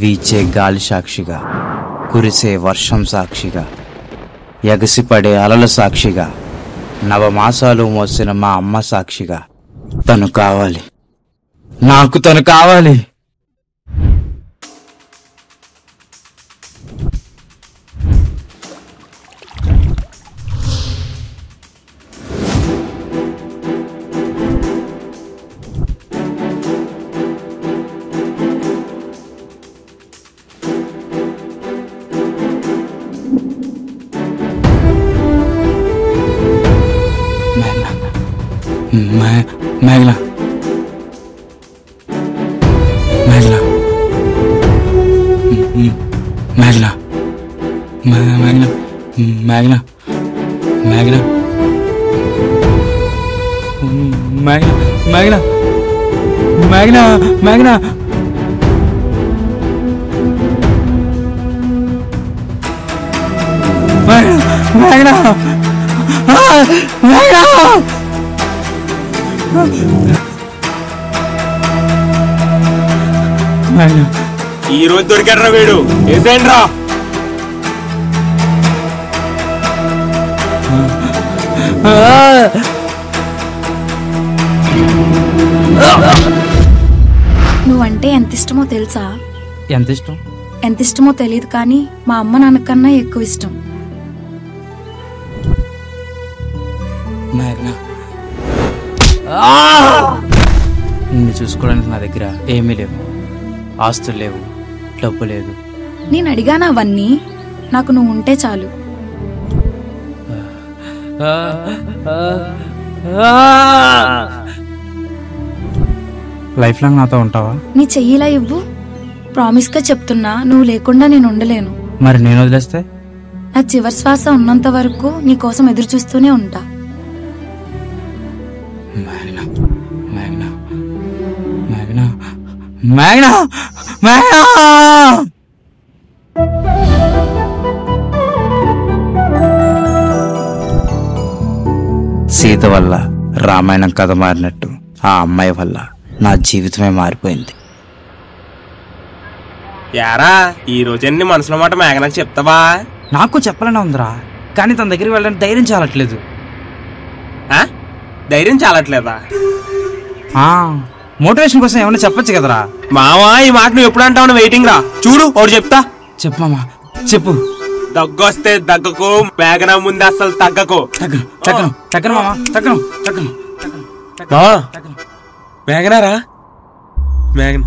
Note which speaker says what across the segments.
Speaker 1: వీచే గాలి సాక్షిగా, కురిసే వర్షం సాక్షిగా, ఎగసిపడే అలల సాక్షిగా, నవమాసాలు మోసిన మా అమ్మ సాక్షిగా, తను కావాలి, నాకు తను కావాలి. మేఘనా, మేఘనా, మేఘనా, మేఘనా, మేఘనా, మేఘనా, మేఘనా, మేఘనా, మేఘనా, మేఘనా, మేఘనా, మేఘనా.
Speaker 2: ఈ రోజు దొరికాడ్రా వీడు, ఏసేండ్రా.
Speaker 3: నువ్వంటే ఎంత ఇష్టమో తెలుసా?
Speaker 1: ఎంత ఇష్టం?
Speaker 3: ఎంత ఇష్టమో తెలియదు కానీ మా అమ్మ నాన్నకన్నా ఎక్కువ ఇష్టం.
Speaker 1: మేఘనా, నిన్ను చూసుకోవడానికి నా దగ్గర ఏమీ లేవు. ఆస్తులు లేవు, డబ్బు లేదు.
Speaker 3: నేను అడిగాను అవన్నీ. నాకు నువ్వు ఉంటే చాలు.
Speaker 1: లైఫ్ లాంగ్ నాతో ఉంటావా?
Speaker 3: నీ చెయ్యిలా ఇవ్వు. ప్రామిస్ గా చెప్తున్నా, నువ్వు లేకుండా నేను ఉండలేను.
Speaker 1: మరి నేను వదిలేస్తే?
Speaker 3: నా చివరి శ్వాస ఉన్నంత వరకు నీ కోసం ఎదురు చూస్తూనే ఉంటా.
Speaker 1: మేఘనా, మేఘనా, మేఘనా, మేఘనా, మేఘనా. సీత వల్ల రామాయణం కథ మారినట్టు ఆ అమ్మాయి వల్ల నా జీవితమే మారిపోయింది.
Speaker 2: యారా, ఈ రోజన్నీ మనసులో మాట మేఘనాకి చెప్తావా?
Speaker 1: నాకు చెప్పాలని ఉందిరా, కానీ తన దగ్గరికి వెళ్ళడానికి ధైర్యం చాలట్లేదు.
Speaker 2: ధైర్యం చాలట్లేదా?
Speaker 1: మోటివేషన్ కోసం ఏమన్నా చెప్పొచ్చు కదరా.
Speaker 2: మావా, ఈ మాట నువ్వు ఎప్పుడు అంటావు? వెయిటింగ్ రా, చూడు ఒకటి చెప్తా.
Speaker 1: చెప్పు మామా, చెప్పు.
Speaker 2: దగ్గొస్తే దగ్గకు, మేఘన ముందు అసలు తగ్గకు.
Speaker 1: తగ్గను, తగ్గను మామా, తగ్గను, తగ్గను, తగ్గను.
Speaker 2: మేఘనారా, మేఘన.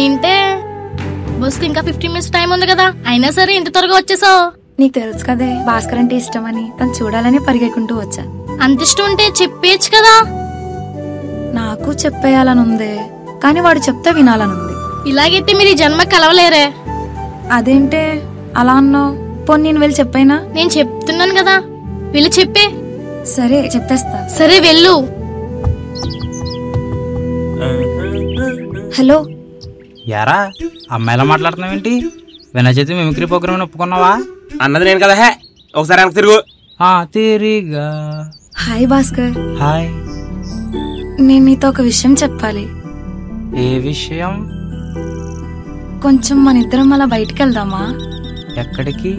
Speaker 4: ఏంటే బస్కి ఇంకా 15 minutes టైం ఉంది కదా, అయినా సరే ఇంత త్వరగా వచ్చేసావు.
Speaker 3: నీకు తెలుసు కదే భాస్కర్ అంటే ఇష్టమని. తను చూడాలని పరిగెక్కుంటూ వచ్చా.
Speaker 4: అంత ఇష్టం ఉంటే చెప్పేయచ్చు కదా.
Speaker 3: నాకు చెప్పేయాలనుంది, కానీ వాడు చెప్తే వినాలనుంది.
Speaker 4: ఇలాగైతే మీరు ఈ జన్మ కలవలేరే.
Speaker 3: అదేంటే అలా అన్నావు? పోనీ నేను వెళ్ళి చెప్పైనా?
Speaker 4: నేను చెప్తున్నాను కదా, వెళ్ళి చెప్పే.
Speaker 3: సరే చెప్పేస్తా.
Speaker 4: సరే వెళ్ళు.
Speaker 3: హలో.
Speaker 1: యారా, అమ్మాయిలా మాట్లాడుతున్నావేంటి? వినచేతి మిమిక్రీ ప్రోగ్రామ్ ఒప్పుకున్నావా?
Speaker 2: అన్నది నేను కదా. ఒకసారి వెనక్కి తిరుగు.
Speaker 1: తిరిగా.
Speaker 3: హాయ్ భాస్కర్.
Speaker 1: హాయ్.
Speaker 3: నేను నీతో ఒక విషయం చెప్పాలి.
Speaker 1: ఏ విషయం?
Speaker 3: కొంచెం మన ఇద్దరం అలా బయటికి వెళ్దామా?
Speaker 1: ఎక్కడికి?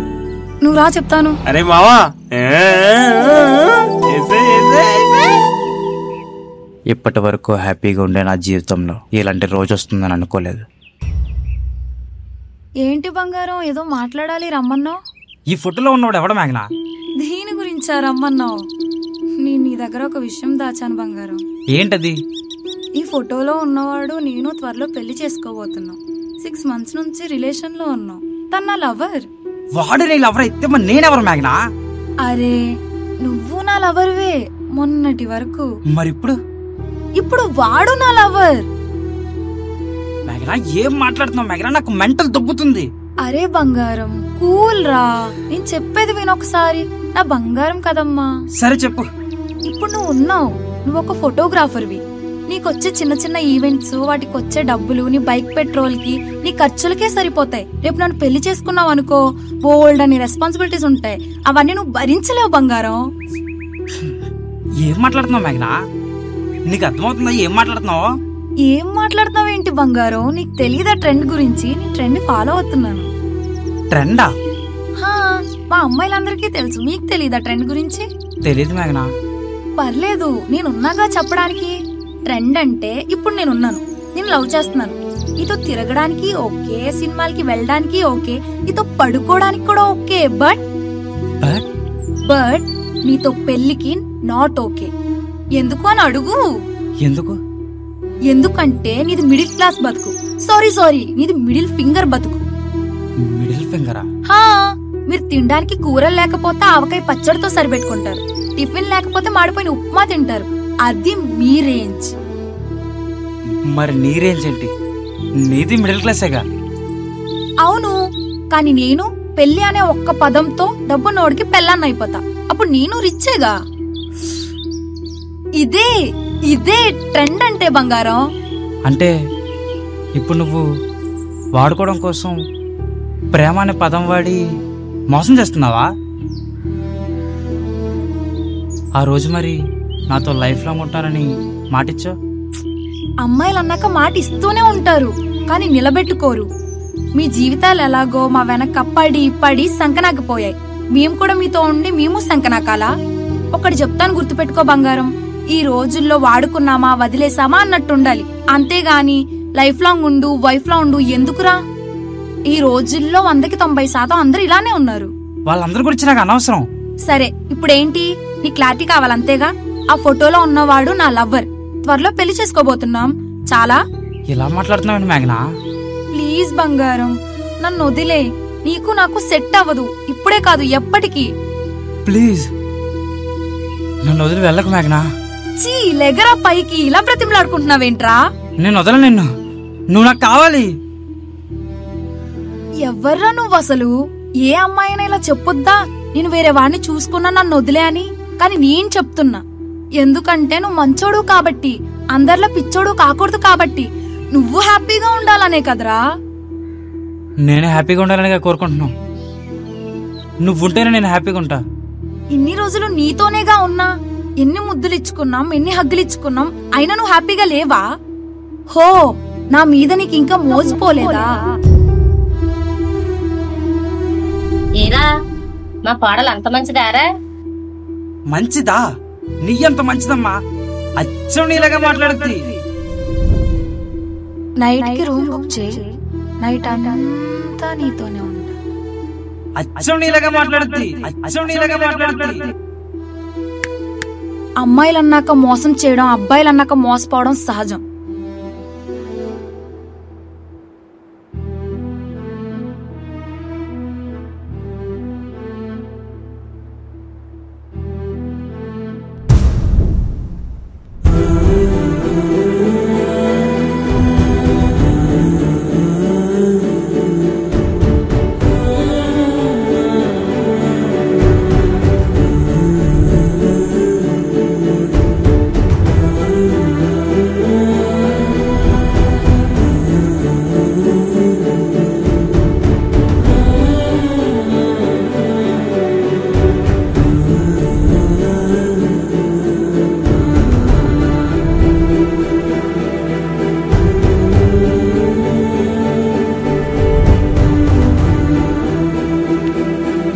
Speaker 3: నువ్వు రా, చెప్తాను.
Speaker 2: అరే మావా,
Speaker 1: ఇప్పటి వరకు హ్యాపీగా ఉండే నా జీవితంలో ఇలాంటి రోజు వస్తుందని అనుకోలేదు.
Speaker 3: ఏంటి బంగారం, ఏదో మాట్లాడాలి రమ్మన్నావు?
Speaker 1: ఈ ఫోటోలో ఉన్నవాడు ఎవడ మేఘనా?
Speaker 3: దీని గురించా రమ్మన్నావు? నేను నీ దగ్గర ఒక విషయం దాచాను బంగారం.
Speaker 1: ఏంటది?
Speaker 3: ఈ ఫోటోలో ఉన్నవాడు నేను త్వరలో పెళ్లి చేసుకోబోతున్నాం. 6 months నుంచి రిలేషన్ లో ఉన్నాం. తన నా లవర్.
Speaker 1: వాడు నీ లవర్ అయితే మరి నేనెవరు మేఘనా?
Speaker 3: అరే, నువ్వు నా లవర్వే మొన్నటి వరకు.
Speaker 1: మరి
Speaker 3: ఇప్పుడు వాడు నా లవర్.
Speaker 1: మేఘనా, ఏం మాట్లాడుతున్నావు మేఘనా? నాకు మెంటల్ దొబ్బుతుంది.
Speaker 3: అరే బంగారం, కూల్ రా. నేను చెప్పేది వినొకసారి. నా బంగారం కదమ్మా.
Speaker 1: సరే చెప్పు.
Speaker 3: ఇప్పుడు నువ్వు ఉన్నావు, నువ్వు ఒక ఫోటోగ్రాఫర్వి. నీకొచ్చే చిన్న చిన్న ఈవెంట్స్, వాటికి వచ్చే డబ్బులు, నీ బైక్ పెట్రోల్ కి, నీ ఖర్చులకే సరిపోతాయి. రేపు నన్ను పెళ్లి చేసుకున్నావు అనుకో, బోల్డ్ అని రెస్పాన్సిబిలిటీస్ ఉంటాయి. అవన్నీ నువ్వు భరించలేవు బంగారం.
Speaker 1: ఏం మాట్లాడుతున్నావు మేఘనా? నీకు అర్థమవుతుందా ఏం మాట్లాడుతున్నావు?
Speaker 3: ఏం మాట్లాడుతున్నావేంటి బంగారం? నీకు తెలీదా ట్రెండ్ గురించి? నీ ట్రెండ్ ఫాలో అవుతున్నాను.
Speaker 1: ట్రెండా?
Speaker 3: మా అమ్మాయిలందరికీ తెలుసు, మీకు తెలీదా ట్రెండ్ గురించి?
Speaker 1: తెలీదు మేఘనా.
Speaker 3: పర్లేదు, నేనున్నాగా చెప్పడానికి. ట్రెండ్ అంటే ఇప్పుడు నేనున్నాను, నేను లవ్ చేస్తున్నాను, నీతో తిరగడానికి ఓకే, సినిమాలకి వెళ్ళడానికి ఓకే, నీతో పడుకోవడానికి కూడా ఓకే, బట్ నీతో పెళ్లికి నాట్ ఓకే. ఎందుకు అని అడుగు.
Speaker 1: ఎందుకు?
Speaker 3: ఎందుకంటే నీది మిడిల్ క్లాస్ బతుకు. సారీ, నీది మిడిల్ ఫింగర్ బతుకు.
Speaker 1: మిడిల్ ఫింగరా?
Speaker 3: మీరు తినడానికి కూరలు లేకపోతే ఆవకాయ పచ్చడితో సరిపెట్టుకుంటారు, టిఫిన్ లేకపోతే మాడిపోయిన ఉప్మా తింటారు. అది మీ రేంజ్.
Speaker 1: మరి నీ రేంజ్ ఏంటి? నీది మిడిల్ క్లాసేగా.
Speaker 3: అవును, కానీ నేను పెళ్లి అనే ఒక్క పదంతో డబ్బు నోడికి పెళ్ళాన్ని అయిపోతా. అప్పుడు నేను రిచ్చేగా. ఇదే ట్రెండ్ అంటే బంగారం.
Speaker 1: అంటే ఇప్పుడు నువ్వు వాడుకోవడం కోసం ప్రేమ అనే పదం వాడి మోసం చేస్తున్నావా? ఆ రోజు మరి నాతో లైఫ్ లాంగ్ ఉంటానని మాటిచ్చా.
Speaker 3: అమ్మాయిలు అన్నాక మాట ఇస్తూనే ఉంటారు, కానీ నిలబెట్టుకోరు. మీ జీవితాలు ఎలాగో మా వెనక పడి సంకనాకపోయాయి. మేము కూడా మీతో ఉండి మేము సంకనాకాలా? ఒకటి చెప్తాను, గుర్తుపెట్టుకో బంగారం. ఈ రోజుల్లో వాడుకున్నామా వదిలేసామా అన్నట్టుండాలి, అంతేగాని లైఫ్ లాంగ్ ఉండు, వైఫ్ లా ఉండు ఎందుకురా? ఈ రోజుల్లో 100కి 90% అందరు ఇలానే ఉన్నారు.
Speaker 1: వాళ్ళందరి గురించి నాకు అనవసరం.
Speaker 3: సరే, ఇప్పుడేంటి? నీ క్లారిటీ కావాలంతేగా. ఆ ఫోటోలో ఉన్నవాడు నా లవ్వర్, త్వరలో పెళ్లి చేసుకోబోతున్నాం. చాలా
Speaker 1: ఇలా మాట్లాడుతున్నావు మేఘనా.
Speaker 3: ప్లీజ్ బంగారం, నన్ను వదిలే. నీకు నాకు సెట్ అవ్వదు, ఇప్పుడే కాదు ఎప్పటికీ.
Speaker 1: ప్లీజ్ నన్ను వదిలి వెళ్ళకు మేఘనా.
Speaker 3: చీ, లెగరా పైకి. ఇలా బ్రతిమలాడుకుంటున్నావేంట్రా?
Speaker 1: నేను వదల నిన్ను, నువ్వు నాకు కావాలి.
Speaker 3: ఎవర్రా నువ్వు అసలు? ఏ అమ్మాయినా ఇలా చెప్పొద్దా నేను వేరే వాడిని చూసుకున్నా నన్ను వదిలే అని? కానీ నేను చెప్తున్నా, ఎందుకంటే నువ్వు మంచోడు కాబట్టి, అందరిలో పిచ్చోడు కాకూడదు కాబట్టి. నువ్వు హ్యాపీగా ఉండాలనే కదరా.
Speaker 1: నేను హ్యాపీగా ఉండాలని కోరుకుంటున్నావు. నువ్వుంటేనే నేను హ్యాపీగా ఉంటా.
Speaker 3: ఇన్ని రోజులు నీతోనేగా ఉన్నా. ఎన్ని ముద్దులు ఇచ్చుకున్నాం, ఎన్ని హగ్గులు ఇచ్చుకున్నాం, అయినా నువ్వు హ్యాపీగా లేవా? హో, నా మీద నీకు ఇంకా మోసపోలేదా?
Speaker 4: ఏరా, మా పాడలు అంత మంచిదారా?
Speaker 1: మంచిదా? నీ అంత మంచిదమ్మా. అచ్చం నీలాగా మాట్లాడుతుంది.
Speaker 3: నైట్ కి రూమ్ బుక్ చేయి, నైట్ అంతా నీతోనే ఉంటా.
Speaker 1: అచ్చం నీలాగా మాట్లాడుతుంది. అచ్చం నీలాగా మాట్లాడుతుంది.
Speaker 3: అమ్మాయిలన్నాక మోసం చేయడం, అబ్బాయిలన్నాక మోసపోవడం సహజం.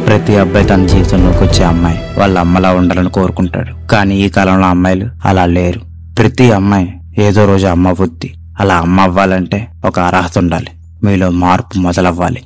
Speaker 1: ప్రతి అబ్బాయి తన జీవితంలోకి వచ్చే అమ్మాయి వాళ్ళ అమ్మలా ఉండాలని కోరుకుంటాడు. కానీ ఈ కాలంలో అమ్మాయిలు అలా లేరు. ప్రతి అమ్మాయి ఏదో రోజు అమ్మ బుద్ధి. అలా అమ్మ అవ్వాలంటే ఒక అర్హత ఉండాలి. మీలో మార్పు మొదలవ్వాలి.